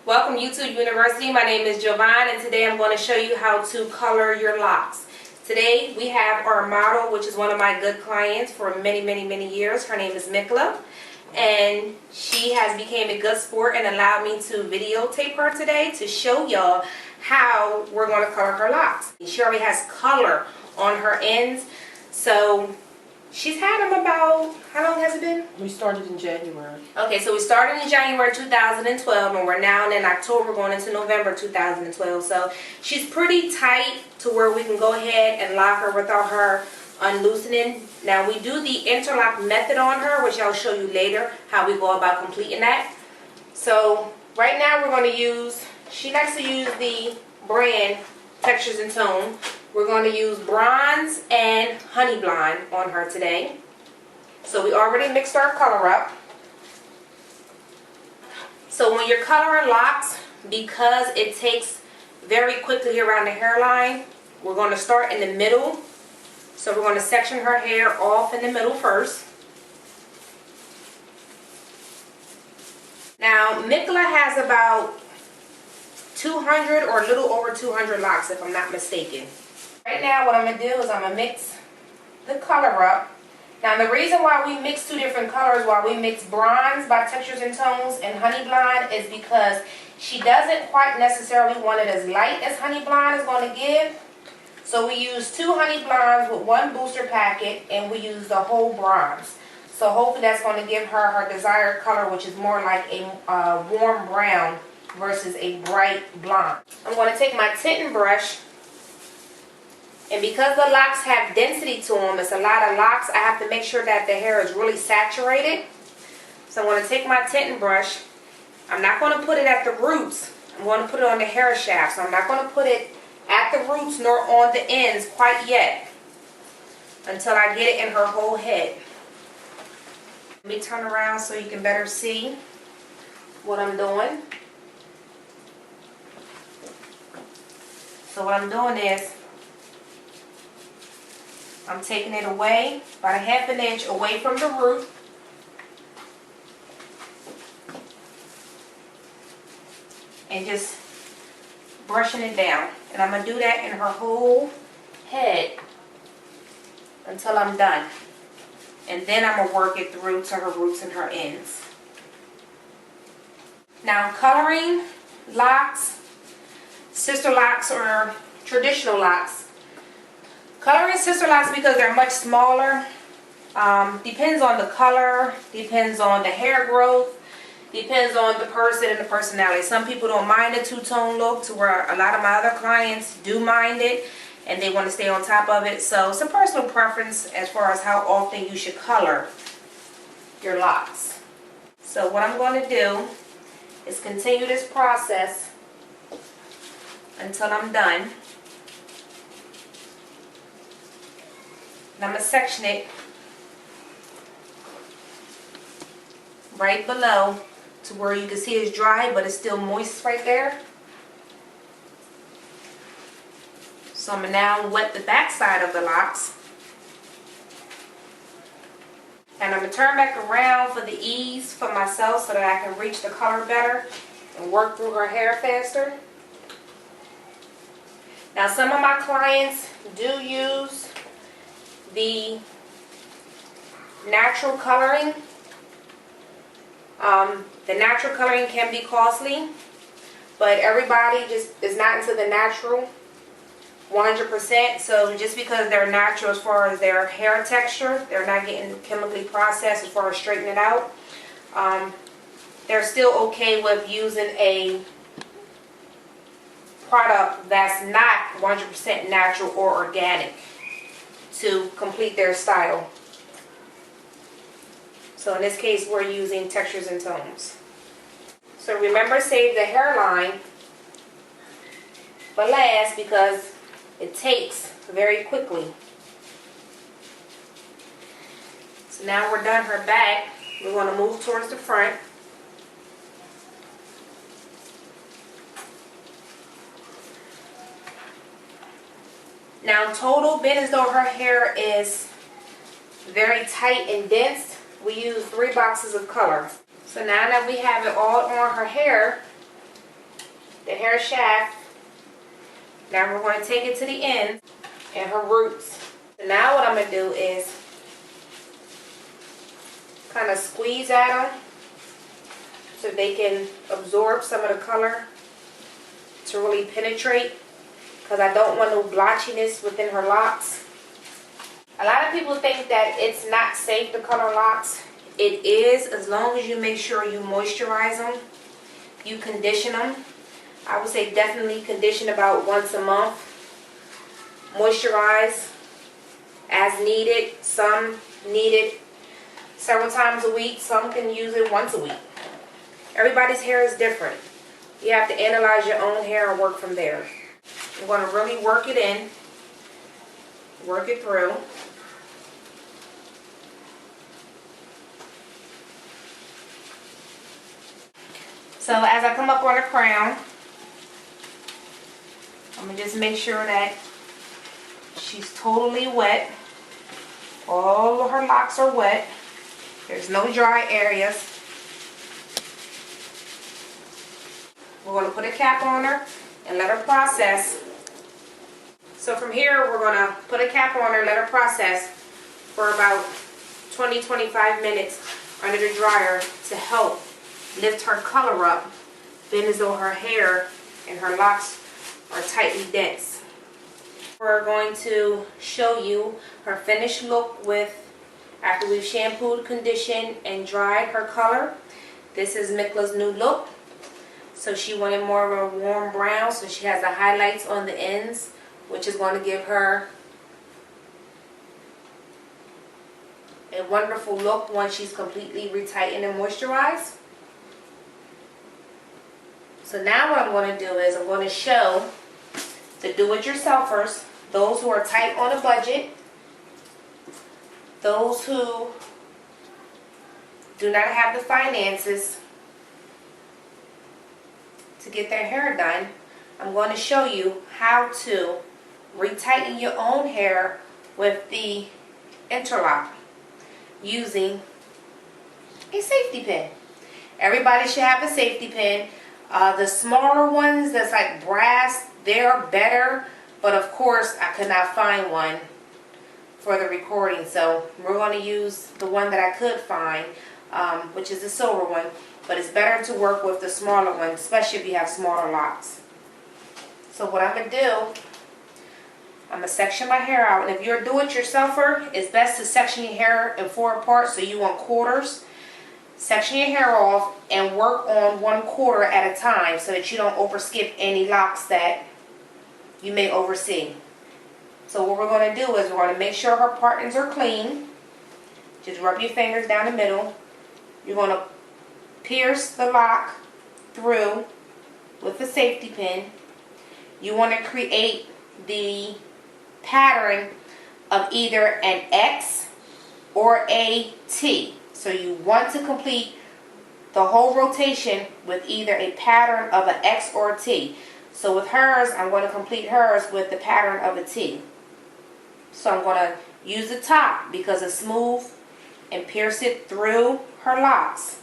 Welcome YouTube University. My name is Jovan and today I'm going to show you how to color your locks. Today we have our model, which is one of my good clients for many years. Her name is Mikla, and she has become a good sport and allowed me to videotape her today to show y'all how we're going to color her locks. She already has color on her ends, so she's had them about, how long has it been? We started in January. Okay, so we started in January 2012 and we're now in October going into November 2012. So she's pretty tight to where we can go ahead and lock her without her unloosening. Now we do the interlock method on her, which I'll show you later how we go about completing that. So right now we're going to use, she likes to use the brand Textures and Tone. We're going to use bronze and honey blonde on her today. So we already mixed our color up. So when you're coloring locks, because it takes very quickly around the hairline, we're going to start in the middle. So we're going to section her hair off in the middle first. Now Mikla has about 200 or a little over 200 locks if I'm not mistaken. Right now what I'm going to do is I'm going to mix the color up. Now the reason why we mix two different colors, why we mix bronze by Textures and Tones and honey blonde, is because she doesn't quite necessarily want it as light as honey blonde is going to give. So we use two honey blondes with one booster packet and we use the whole bronze. So hopefully that's going to give her her desired color, which is more like a warm brown versus a bright blonde. I'm going to take my tinting brush. And because the locks have density to them, it's a lot of locks, I have to make sure that the hair is really saturated. So I'm going to take my tinting brush. I'm not going to put it at the roots. I'm going to put it on the hair shaft. So I'm not going to put it at the roots nor on the ends quite yet until I get it in her whole head. Let me turn around so you can better see what I'm doing. So what I'm doing is I'm taking it away, about a ½ inch away from the root. And just brushing it down. And I'm going to do that in her whole head until I'm done. And then I'm going to work it through to her roots and her ends. Now coloring locks, sister locks or traditional locks. Coloring sister locks, because they're much smaller, depends on the color, depends on the hair growth, depends on the person and the personality. Some people don't mind the two-tone look, to where a lot of my other clients do mind it and they want to stay on top of it. So it's a personal preference as far as how often you should color your locks. So what I'm going to do is continue this process until I'm done. And I'm going to section it right below to where you can see it's dry, but it's still moist right there. So I'm going to now wet the back side of the locks. And I'm going to turn back around for the ease for myself so that I can reach the color better and work through her hair faster. Now some of my clients do use the natural coloring. The natural coloring can be costly, but everybody just is not into the natural 100%. So just because they're natural as far as their hair texture, they're not getting chemically processed as far as straightening it out, they're still okay with using a product that's not 100% natural or organic to complete their style. So in this case we're using Textures and Tones. So remember, save the hairline for last because it takes very quickly. So now we're done her back. We're going to move towards the front. Now total, being as though her hair is very tight and dense, we use 3 boxes of color. So now that we have it all on her hair, the hair shaft. Now we're going to take it to the end and her roots. So now what I'm going to do is kind of squeeze at them so they can absorb some of the color to really penetrate, because I don't want no blotchiness within her locks. A lot of people think that it's not safe to color locks. It is, as long as you make sure you moisturize them, you condition them. I would say definitely condition about once a month. Moisturize as needed. Some need it several times a week. Some can use it once a week. Everybody's hair is different. You have to analyze your own hair and work from there. You're going to really work it in. Work it through. So as I come up on the crown, I'm going to just make sure that she's totally wet. All of her locks are wet. There's no dry areas. We're going to put a cap on her and let her process. So from here, we're going to put a cap on her, let her process for about 20-25 minutes under the dryer to help lift her color up, then as though her hair and her locks are tightly dense. We're going to show you her finished look with, after we've shampooed, conditioned, and dried her color. This is Mikla's new look. So she wanted more of a warm brown, so she has the highlights on the ends, which is going to give her a wonderful look once she's completely retightened and moisturized. So now what I'm going to do is I'm going to show the do-it-yourselfers, those who are tight on a budget, those who do not have the finances to get their hair done. I'm going to show you how to retighten your own hair with the interlock using a safety pin. Everybody should have a safety pin. The smaller ones that's like brass, they're better, but of course I could not find one for the recording, so we're going to use the one that I could find, which is the silver one. But it's better to work with the smaller one, especially if you have smaller locks. So what I'm going to do, I'm going to section my hair out. And if you're a do-it-yourselfer, it's best to section your hair in 4 parts, so you want quarters. Section your hair off and work on 1/4 at a time so that you don't overskip any locks that you may oversee. So what we're going to do is we're going to make sure her partings are clean. Just rub your fingers down the middle. You're going to pierce the lock through with the safety pin. You want to create the pattern of either an X or a T. So you want to complete the whole rotation with either a pattern of an X or a T. So with hers, I'm going to complete hers with the pattern of a T. So I'm going to use the top because it's smooth and pierce it through her locks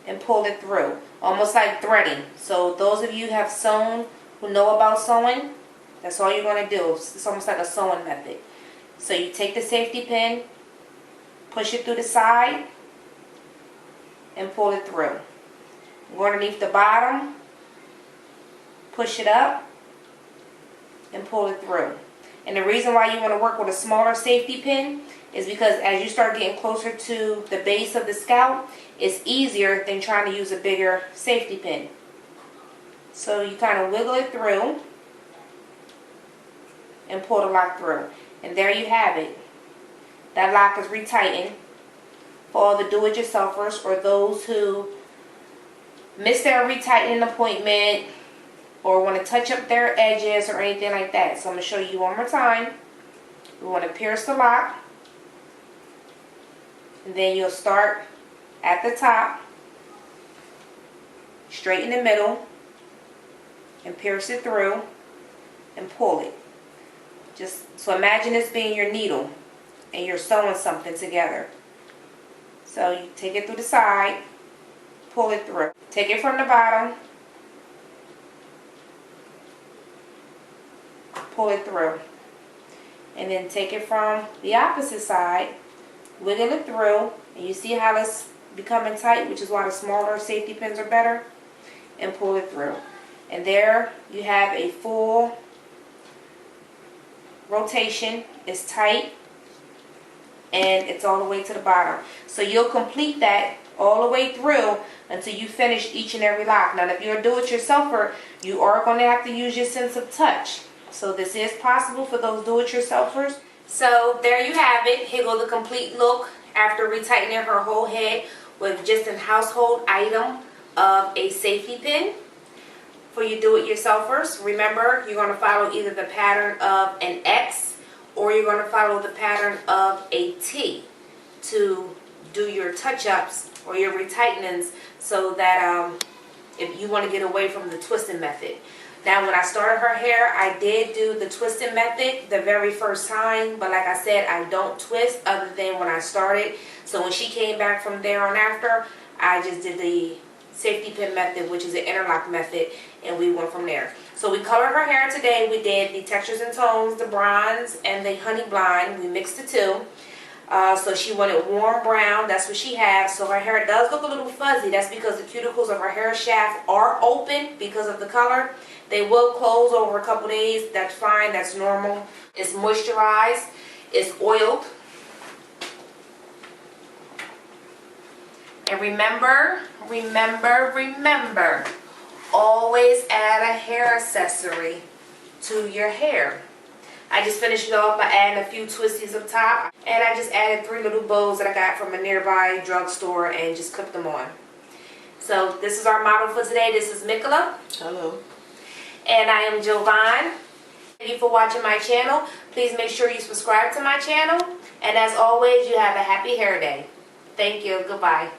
and pull it through, almost like threading. So those of you who have sewn, who know about sewing, that's all you're going to do. It's almost like a sewing method. So you take the safety pin, push it through the side, and pull it through. Go underneath the bottom, push it up, and pull it through. And the reason why you want to work with a smaller safety pin is because as you start getting closer to the base of the scalp, it's easier than trying to use a bigger safety pin. So you kind of wiggle it through and pull the lock through. And there you have it. That lock is retightened for all the do-it-yourselfers or those who miss their retightening appointment or want to touch up their edges or anything like that. So I'm going to show you one more time. We want to pierce the lock. And then you'll start at the top, straight in the middle, and pierce it through and pull it. Just so imagine this being your needle and you're sewing something together. So you take it through the side, pull it through. Take it from the bottom, pull it through. And then take it from the opposite side, wiggle it through, and you see how it's becoming tight, which is why the smaller safety pins are better, and pull it through. And there you have a full rotation. It's tight, and it's all the way to the bottom. So you'll complete that all the way through until you finish each and every lock. Now, if you're a do-it-yourselfer, you are going to have to use your sense of touch. So this is possible for those do-it-yourselfers. So there you have it. Here goes the complete look after retightening her whole head with just a household item of a safety pin. For you do-it-yourselfers, remember, you're going to follow either the pattern of an X or you're going to follow the pattern of a T to do your touch-ups or your retightenings, so that if you want to get away from the twisting method. Now, when I started her hair, I did do the twisting method the very first time, but like I said, I don't twist other than when I started. So when she came back from there on after, I just did the safety pin method, which is an interlock method, and we went from there. So we colored her hair today. We did the textures and tones, the bronze and the honey blonde. We mixed the two. So she wanted warm brown. That's what she has. So her hair does look a little fuzzy. That's because the cuticles of her hair shaft are open because of the color. They will close over a couple days. That's fine. That's normal. It's moisturized. It's oiled. And remember, always add a hair accessory to your hair. I just finished it off by adding a few twisties up top. And I just added 3 little bows that I got from a nearby drugstore and just clipped them on. So this is our model for today. This is Mikola. Hello. And I am Jovan. Thank you for watching my channel. Please make sure you subscribe to my channel. And as always, you have a happy hair day. Thank you. Goodbye.